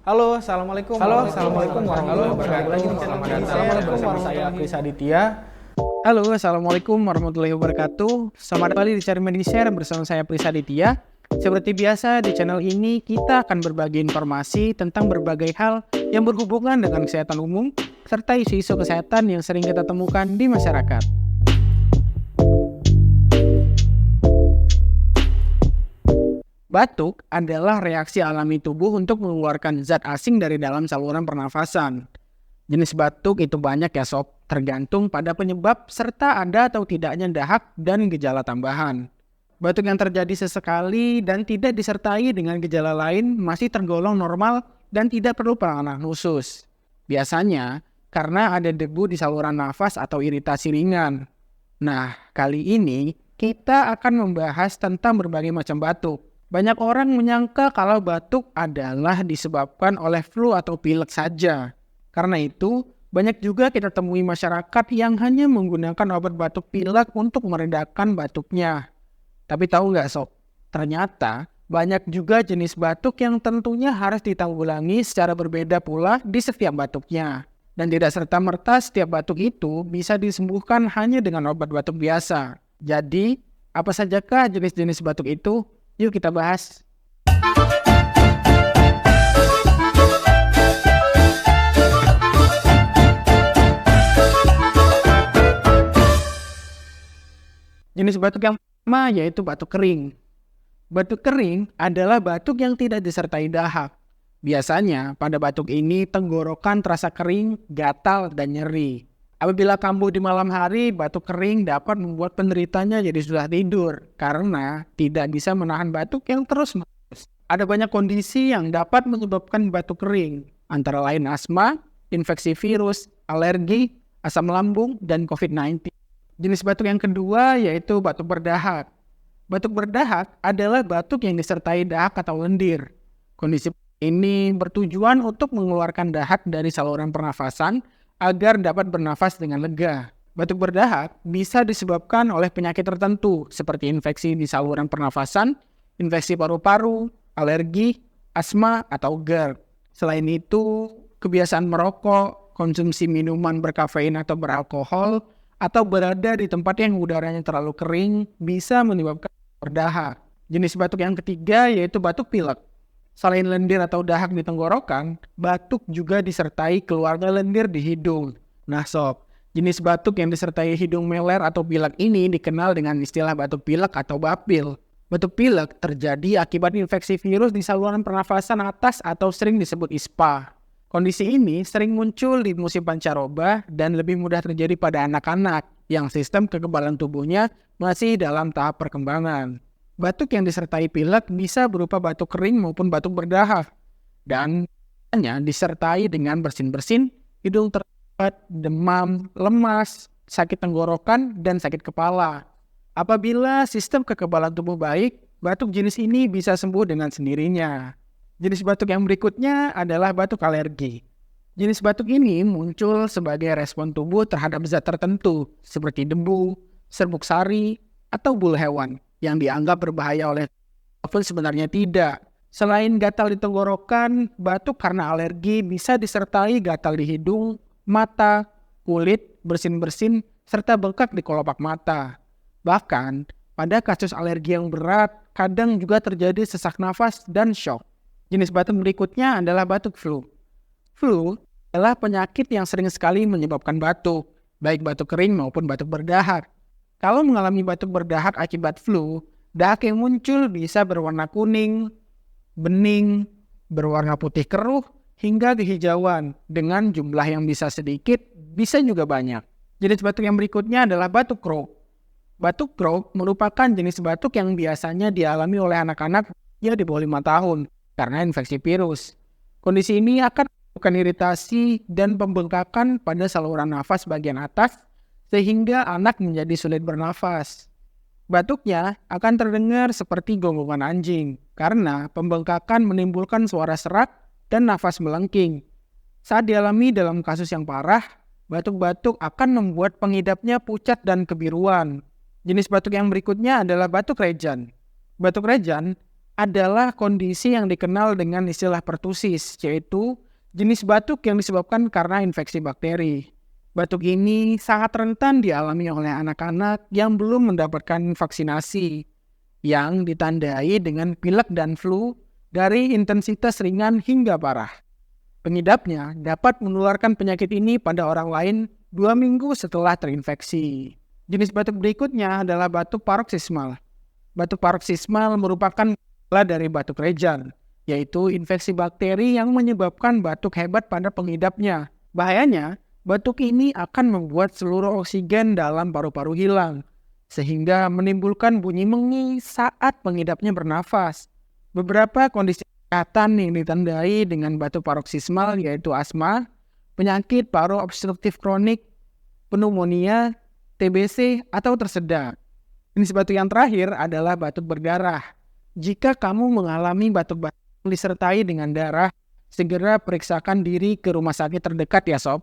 Assalamualaikum warahmatullahi wabarakatuh. Selamat datang bersama saya Prisa Aditya. Assalamualaikum warahmatullahi wabarakatuh. Selamat kembali di Cari Medishare bersama saya Prisa Aditya. Seperti biasa di channel ini kita akan berbagi informasi tentang berbagai hal yang berhubungan dengan kesehatan umum serta isu-isu kesehatan yang sering kita temukan di masyarakat. Batuk adalah reaksi alami tubuh untuk mengeluarkan zat asing dari dalam saluran pernafasan. Jenis batuk itu banyak ya sob, tergantung pada penyebab serta ada atau tidaknya dahak dan gejala tambahan. Batuk yang terjadi sesekali dan tidak disertai dengan gejala lain masih tergolong normal dan tidak perlu penanganan khusus. Biasanya karena ada debu di saluran nafas atau iritasi ringan. Nah, kali ini kita akan membahas tentang berbagai macam batuk. Banyak orang menyangka kalau batuk adalah disebabkan oleh flu atau pilek saja. Karena itu, banyak juga kita temui masyarakat yang hanya menggunakan obat batuk pilek untuk meredakan batuknya. Tapi tahu nggak sob, ternyata banyak juga jenis batuk yang tentunya harus ditanggulangi secara berbeda pula di setiap batuknya. Dan tidak serta-merta setiap batuk itu bisa disembuhkan hanya dengan obat batuk biasa. Jadi, apa sajakah jenis-jenis batuk itu? Yuk kita bahas. Jenis batuk yang pertama yaitu batuk kering. Batuk kering adalah batuk yang tidak disertai dahak. Biasanya pada batuk ini tenggorokan terasa kering, gatal, dan nyeri. Apabila kambuh di malam hari, batuk kering dapat membuat penderitanya jadi susah tidur karena tidak bisa menahan batuk yang terus-menerus. Ada banyak kondisi yang dapat menyebabkan batuk kering, antara lain asma, infeksi virus, alergi, asam lambung, dan COVID-19. Jenis batuk yang kedua yaitu batuk berdahak. Batuk berdahak adalah batuk yang disertai dahak atau lendir. Kondisi ini bertujuan untuk mengeluarkan dahak dari saluran pernafasan agar dapat bernafas dengan lega. Batuk berdahak bisa disebabkan oleh penyakit tertentu seperti infeksi di saluran pernafasan, infeksi paru-paru, alergi, asma, atau GERD. Selain itu, kebiasaan merokok, konsumsi minuman berkafein atau beralkohol, atau berada di tempat yang udaranya terlalu kering bisa menyebabkan berdahak. Jenis batuk yang ketiga yaitu batuk pilek. Selain lendir atau dahak di tenggorokan, batuk juga disertai keluarnya lendir di hidung. Nah sob, jenis batuk yang disertai hidung meler atau pilek ini dikenal dengan istilah batuk pilek atau bapil. Batuk pilek terjadi akibat infeksi virus di saluran pernafasan atas atau sering disebut ISPA. Kondisi ini sering muncul di musim pancaroba dan lebih mudah terjadi pada anak-anak yang sistem kekebalan tubuhnya masih dalam tahap perkembangan. Batuk yang disertai pilek bisa berupa batuk kering maupun batuk berdahak. Dan hanya disertai dengan bersin-bersin, hidung terlihat, demam, lemas, sakit tenggorokan, dan sakit kepala. Apabila sistem kekebalan tubuh baik, batuk jenis ini bisa sembuh dengan sendirinya. Jenis batuk yang berikutnya adalah batuk alergi. Jenis batuk ini muncul sebagai respon tubuh terhadap zat tertentu seperti debu, serbuk sari, atau bulu hewan yang dianggap berbahaya oleh walaupun sebenarnya tidak. Selain gatal di tenggorokan, batuk karena alergi bisa disertai gatal di hidung, mata, kulit, bersin-bersin, serta bengkak di kelopak mata. Bahkan, pada kasus alergi yang berat, kadang juga terjadi sesak nafas dan shock. Jenis batuk berikutnya adalah batuk flu. Flu adalah penyakit yang sering sekali menyebabkan batuk, baik batuk kering maupun batuk berdahak. Kalau mengalami batuk berdahak akibat flu, dahak yang muncul bisa berwarna kuning, bening, berwarna putih keruh, hingga kehijauan dengan jumlah yang bisa sedikit, bisa juga banyak. Jenis batuk yang berikutnya adalah batuk Crohn. Batuk Crohn merupakan jenis batuk yang biasanya dialami oleh anak-anak di bawah 5 tahun karena infeksi virus. Kondisi ini akan menyebabkan iritasi dan pembengkakan pada saluran nafas bagian atas sehingga anak menjadi sulit bernafas. Batuknya akan terdengar seperti gonggongan anjing karena pembengkakan menimbulkan suara serak dan nafas melengking. Saat dialami dalam kasus yang parah, batuk-batuk akan membuat pengidapnya pucat dan kebiruan. Jenis batuk yang berikutnya adalah batuk rejan. Batuk rejan adalah kondisi yang dikenal dengan istilah pertusis, yaitu jenis batuk yang disebabkan karena infeksi bakteri. Batuk ini sangat rentan dialami oleh anak-anak yang belum mendapatkan vaksinasi, yang ditandai dengan pilek dan flu dari intensitas ringan hingga parah. Pengidapnya dapat menularkan penyakit ini pada orang lain 2 minggu setelah terinfeksi. Jenis batuk berikutnya adalah batuk paroksismal. Batuk paroksismal merupakan gejala dari batuk rejan, yaitu infeksi bakteri yang menyebabkan batuk hebat pada pengidapnya. Bahayanya, batuk ini akan membuat seluruh oksigen dalam paru-paru hilang, sehingga menimbulkan bunyi mengi saat pengidapnya bernafas. Beberapa kondisi kesehatan yang ditandai dengan batuk paroksismal yaitu asma, penyakit paru obstruktif kronik, pneumonia, TBC, atau tersedak. Jenis batuk yang terakhir adalah batuk berdarah. Jika kamu mengalami batuk-batuk disertai dengan darah, segera periksakan diri ke rumah sakit terdekat ya sob.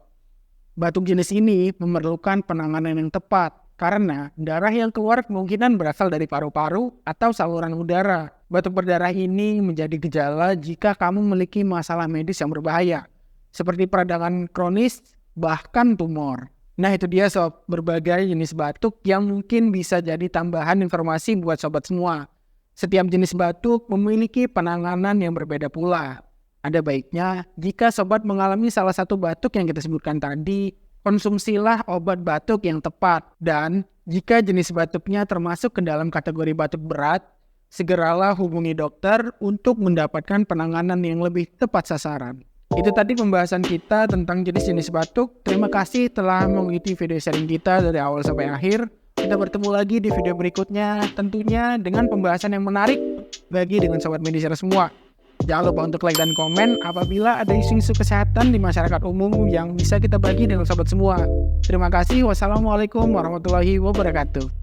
Batuk jenis ini memerlukan penanganan yang tepat karena darah yang keluar kemungkinan berasal dari paru-paru atau saluran udara. Batuk berdarah ini menjadi gejala jika kamu memiliki masalah medis yang berbahaya, seperti peradangan kronis, bahkan tumor. Nah itu dia sob, berbagai jenis batuk yang mungkin bisa jadi tambahan informasi buat sobat semua. Setiap jenis batuk memiliki penanganan yang berbeda pula. Ada baiknya jika sobat mengalami salah satu batuk yang kita sebutkan tadi, konsumsilah obat batuk yang tepat. Dan jika jenis batuknya termasuk ke dalam kategori batuk berat, segeralah hubungi dokter untuk mendapatkan penanganan yang lebih tepat sasaran. Itu tadi pembahasan kita tentang jenis-jenis batuk. Terima kasih telah mengikuti video sharing kita dari awal sampai akhir. Kita bertemu lagi di video berikutnya, tentunya dengan pembahasan yang menarik bagi dengan sobat medisera semua. Jangan lupa untuk like dan komen apabila ada isu-isu kesehatan di masyarakat umum yang bisa kita bagi dengan sobat semua. Terima kasih. Wassalamualaikum warahmatullahi wabarakatuh.